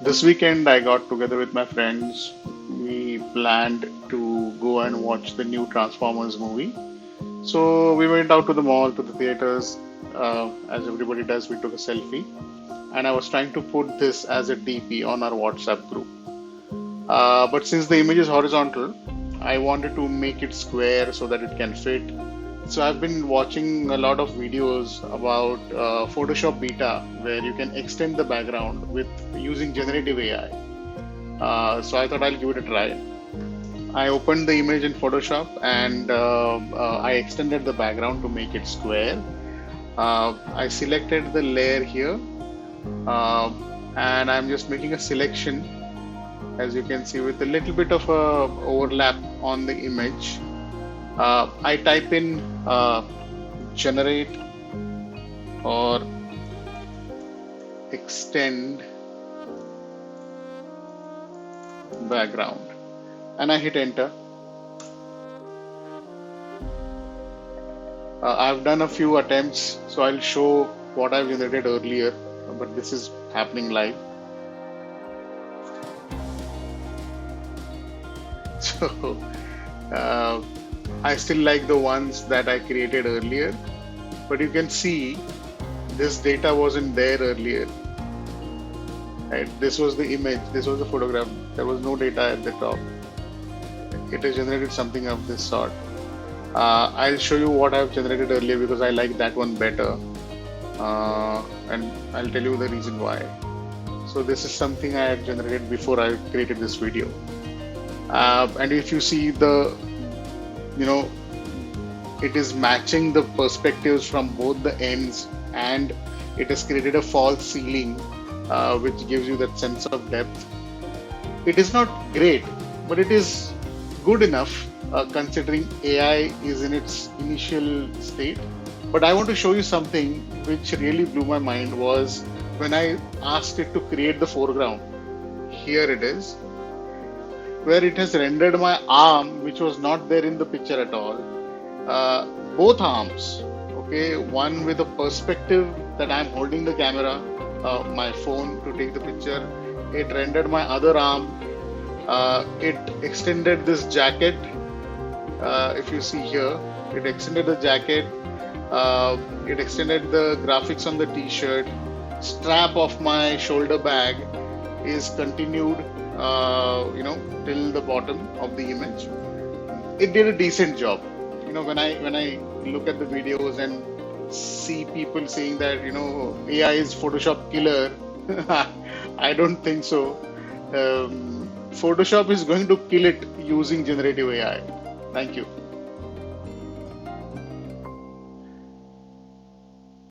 This weekend, I got together with my friends. We planned to go and watch the new Transformers movie. So we went out to the mall, to the theaters. As everybody does, we took a selfie. And I was trying to put this as a DP on our WhatsApp group. But since the image is horizontal, I wanted to make it square so that it can fit. So I've been watching a lot of videos about Photoshop Beta, where you can extend the background with using generative AI. So I thought I'll give it a try. I opened the image in Photoshop and I extended the background to make it square. I selected the layer here uh, and I'm just making a selection, as you can see, with a little bit of a overlap on the image. I type in generate or extend background and I hit enter. I've done a few attempts, so I'll show what I've generated earlier, but this is happening live. So I still like the ones that I created earlier, but you can see this data wasn't there earlier. Right? This was the image, this was the photograph. There was no data at the top. It has generated something of this sort. I'll show you what I've generated earlier because I like that one better, and I'll tell you the reason why. So this is something I had generated before I created this video. And if you see it is matching the perspectives from both the ends, and it has created a false ceiling, which gives you that sense of depth. It is not great, but it is good enough considering AI is in its initial state. But I want to show you something which really blew my mind was when I asked it to create the foreground. Here it is, where it has rendered my arm, which was not there in the picture at all. Both arms, okay, one with a perspective that I'm holding the camera, my phone to take the picture. It rendered my other arm. It extended this jacket. If you see here, it extended the jacket. It extended the graphics on the t-shirt. Strap of my shoulder bag is continued, till the bottom of the image. It did a decent job. When I look at the videos and see people saying that AI is Photoshop killer, I don't think so. Photoshop is going to kill it using generative AI. Thank you.